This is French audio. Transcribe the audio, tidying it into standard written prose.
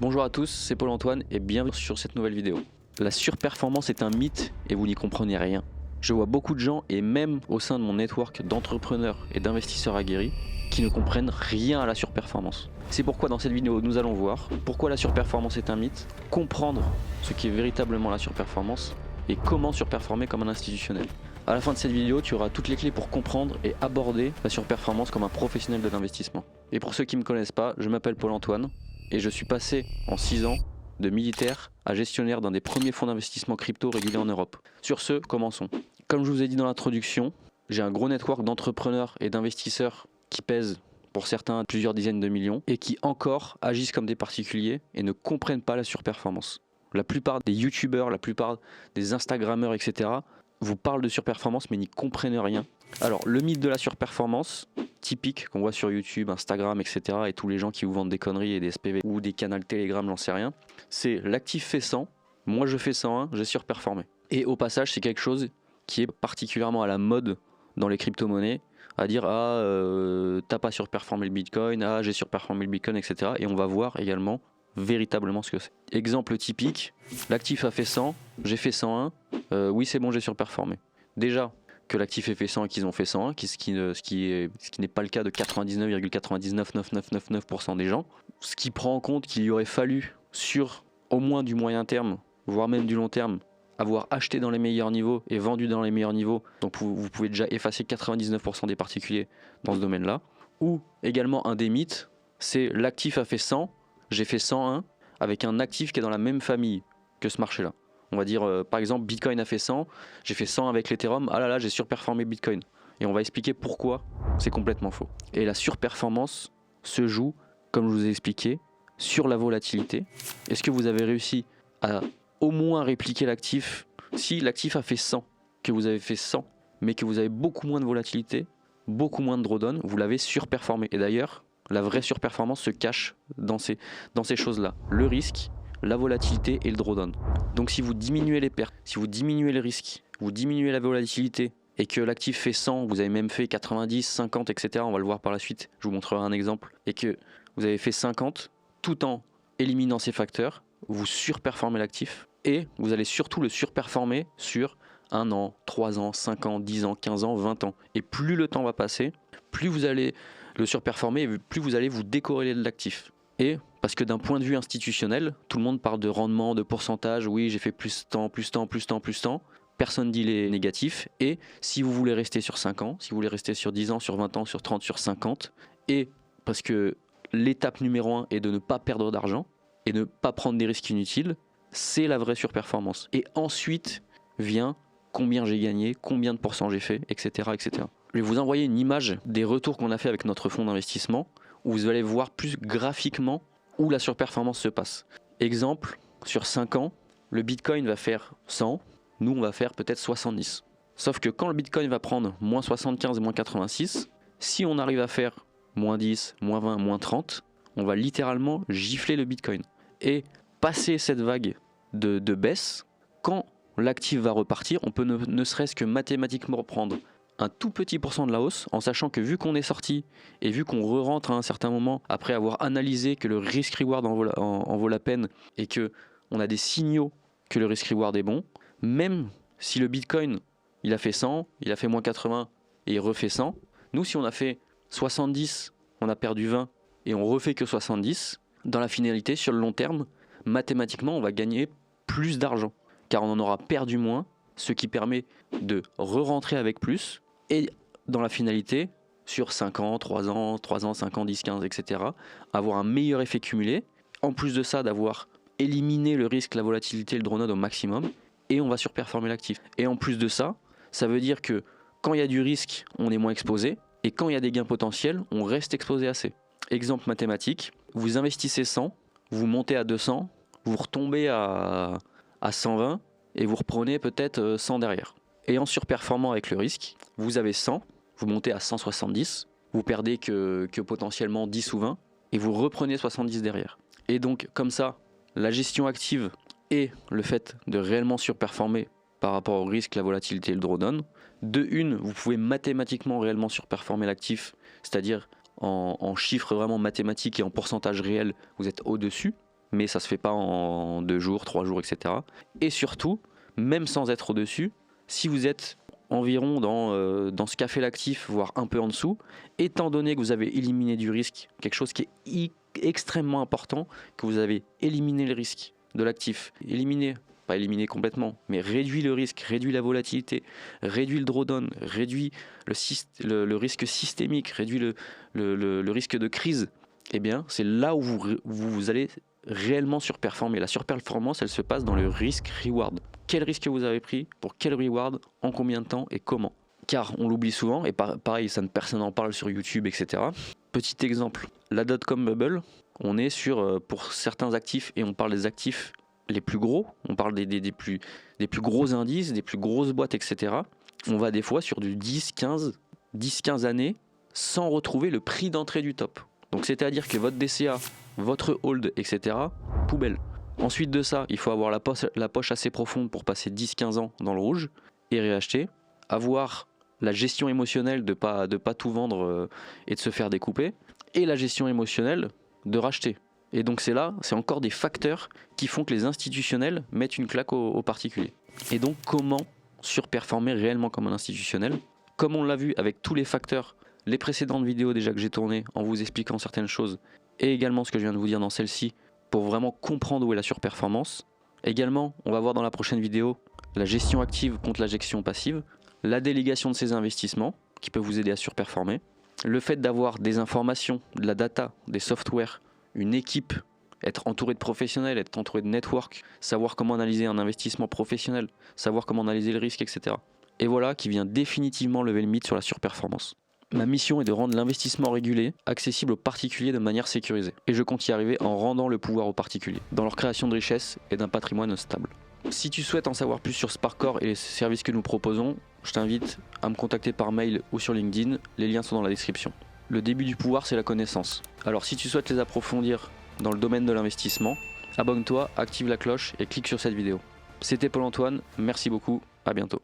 Bonjour à tous, c'est Paul-Antoine et bienvenue sur cette nouvelle vidéo. La surperformance est un mythe et vous n'y comprenez rien. Je vois beaucoup de gens et même au sein de mon network d'entrepreneurs et d'investisseurs aguerris qui ne comprennent rien à la surperformance. C'est pourquoi dans cette vidéo nous allons voir pourquoi la surperformance est un mythe, comprendre ce qu'est véritablement la surperformance et comment surperformer comme un institutionnel. À la fin de cette vidéo, tu auras toutes les clés pour comprendre et aborder la surperformance comme un professionnel de l'investissement. Et pour ceux qui ne me connaissent pas, je m'appelle Paul-Antoine et je suis passé en 6 ans de militaire à gestionnaire d'un des premiers fonds d'investissement crypto régulés en Europe. Sur ce, commençons. Comme je vous ai dit dans l'introduction, j'ai un gros network d'entrepreneurs et d'investisseurs qui pèsent pour certains plusieurs dizaines de millions et qui encore agissent comme des particuliers et ne comprennent pas la surperformance. La plupart des youtubeurs, la plupart des instagrammeurs, etc. vous parlent de surperformance mais n'y comprennent rien. Alors le mythe de la surperformance, typique qu'on voit sur YouTube, Instagram, etc. et tous les gens qui vous vendent des conneries et des SPV ou des canals Telegram, j'en sais rien, c'est l'actif fait 100, moi je fais 101, j'ai surperformé. Et au passage, c'est quelque chose qui est particulièrement à la mode dans les crypto-monnaies, à dire t'as pas surperformé le Bitcoin, j'ai surperformé le Bitcoin, etc. Et on va voir également véritablement ce que c'est. Exemple typique, l'actif a fait 100, j'ai fait 101, oui c'est bon, j'ai surperformé. Déjà que l'actif ait fait 100 et qu'ils ont fait 101, ce qui n'est pas le cas de 99,99999% des gens, ce qui prend en compte qu'il y aurait fallu sur au moins du moyen terme, voire même du long terme, avoir acheté dans les meilleurs niveaux et vendu dans les meilleurs niveaux, donc vous pouvez déjà effacer 99% des particuliers dans ce domaine-là. Ou également un des mythes, c'est l'actif a fait 100, j'ai fait 101 avec un actif qui est dans la même famille que ce marché-là. On va dire par exemple Bitcoin a fait 100, j'ai fait 100 avec l'Ethereum, ah là là j'ai surperformé Bitcoin. Et on va expliquer pourquoi c'est complètement faux. Et la surperformance se joue, comme je vous ai expliqué, sur la volatilité. Est-ce que vous avez réussi à au moins répliquer l'actif? Si l'actif a fait 100, que vous avez fait 100, mais que vous avez beaucoup moins de volatilité, beaucoup moins de drawdown, vous l'avez surperformé. Et d'ailleurs, la vraie surperformance se cache dans ces choses-là. Le risque, la volatilité et le drawdown. Donc si vous diminuez les pertes, si vous diminuez le risque, vous diminuez la volatilité et que l'actif fait 100, vous avez même fait 90, 50, etc. On va le voir par la suite, je vous montrerai un exemple. Et que vous avez fait 50, tout en éliminant ces facteurs, vous surperformez l'actif et vous allez surtout le surperformer sur 1 an, 3 ans, 5 ans, 10 ans, 15 ans, 20 ans. Et plus le temps va passer, plus vous allez le surperformer et plus vous allez vous décorréler de l'actif. Et parce que d'un point de vue institutionnel, tout le monde parle de rendement, de pourcentage, oui j'ai fait plus temps, plus temps, plus temps, plus temps. Personne dit les négatifs. Et si vous voulez rester sur 5 ans, si vous voulez rester sur 10 ans, sur 20 ans, sur 30, sur 50, et parce que l'étape numéro 1 est de ne pas perdre d'argent et ne pas prendre des risques inutiles, c'est la vraie surperformance. Et ensuite vient combien j'ai gagné, combien de pourcents j'ai fait, etc., etc. Je vais vous envoyer une image des retours qu'on a fait avec notre fonds d'investissement où vous allez voir plus graphiquement où la surperformance se passe. Exemple, sur 5 ans, le Bitcoin va faire 100, nous on va faire peut-être 70. Sauf que quand le Bitcoin va prendre moins 75 et moins 86, si on arrive à faire moins 10, moins 20, moins 30, on va littéralement gifler le Bitcoin. Et passer cette vague de baisse, quand l'actif va repartir, on peut ne serait-ce que mathématiquement reprendre un tout petit pourcent de la hausse, en sachant que vu qu'on est sorti et vu qu'on re-rentre à un certain moment après avoir analysé que le risk-reward en vaut la peine et que on a des signaux que le risk-reward est bon, même si le Bitcoin il a fait 100, il a fait moins 80 et il refait 100, nous si on a fait 70, on a perdu 20 et on refait que 70, dans la finalité sur le long terme, mathématiquement on va gagner plus d'argent car on en aura perdu moins, ce qui permet de re-rentrer avec plus et dans la finalité, sur 5 ans, 3 ans, 3 ans, 5 ans, 10, 15, etc., avoir un meilleur effet cumulé, en plus de ça d'avoir éliminé le risque, la volatilité, le drawdown au maximum, et on va surperformer l'actif. Et en plus de ça, ça veut dire que quand il y a du risque, on est moins exposé, et quand il y a des gains potentiels, on reste exposé assez. Exemple mathématique, vous investissez 100, vous montez à 200, vous retombez à 120, et vous reprenez peut-être 100 derrière. Et en surperformant avec le risque, vous avez 100, vous montez à 170, vous perdez que potentiellement 10 ou 20, et vous reprenez 70 derrière. Et donc comme ça, la gestion active et le fait de réellement surperformer par rapport au risque, la volatilité et le drawdown, de une, vous pouvez mathématiquement réellement surperformer l'actif, c'est-à-dire en chiffres vraiment mathématiques et en pourcentage réel, vous êtes au-dessus. mais ça se fait pas en 2 jours, 3 jours, etc. Et surtout, même sans être au-dessus, si vous êtes environ dans ce qu'a fait l'actif, voire un peu en dessous, étant donné que vous avez éliminé du risque, quelque chose qui est extrêmement important, que vous avez éliminé le risque de l'actif, pas éliminer complètement, mais réduit le risque, réduit la volatilité, réduit le drawdown, réduit le risque systémique, réduit le risque de crise, eh bien c'est là où vous allez réellement surperformer. La surperformance, elle se passe dans le risk-reward. Quel risque vous avez pris, pour quel reward, en combien de temps et comment. Car on l'oublie souvent, et pareil, personne n'en parle sur YouTube, etc. Petit exemple, la dot-com bubble, on est sur, pour certains actifs, et on parle des actifs les plus gros, on parle des plus gros indices, des plus grosses boîtes, etc. On va des fois sur du 10-15 années sans retrouver le prix d'entrée du top. Donc c'est-à-dire que votre DCA, votre hold, etc., poubelle. Ensuite de ça, il faut avoir la poche assez profonde pour passer 10-15 ans dans le rouge et réacheter. Avoir la gestion émotionnelle de pas tout vendre et de se faire découper. Et la gestion émotionnelle de racheter. Et donc c'est encore des facteurs qui font que les institutionnels mettent une claque aux particuliers. Et donc comment surperformer réellement comme un institutionnel? Comme on l'a vu avec tous les facteurs, les précédentes vidéos déjà que j'ai tournées en vous expliquant certaines choses, et également ce que je viens de vous dire dans celle-ci, pour vraiment comprendre où est la surperformance. Également, on va voir dans la prochaine vidéo la gestion active contre la gestion passive, la délégation de ses investissements, qui peut vous aider à surperformer, le fait d'avoir des informations, de la data, des softwares, une équipe, être entouré de professionnels, être entouré de network, savoir comment analyser un investissement professionnel, savoir comment analyser le risque, etc. Et voilà qui vient définitivement lever le mythe sur la surperformance. Ma mission est de rendre l'investissement régulé accessible aux particuliers de manière sécurisée. Et je compte y arriver en rendant le pouvoir aux particuliers, dans leur création de richesse et d'un patrimoine stable. Si tu souhaites en savoir plus sur Sparkcore et les services que nous proposons, je t'invite à me contacter par mail ou sur LinkedIn, les liens sont dans la description. Le début du pouvoir, c'est la connaissance. Alors si tu souhaites les approfondir dans le domaine de l'investissement, abonne-toi, active la cloche et clique sur cette vidéo. C'était Paul-Antoine, merci beaucoup, à bientôt.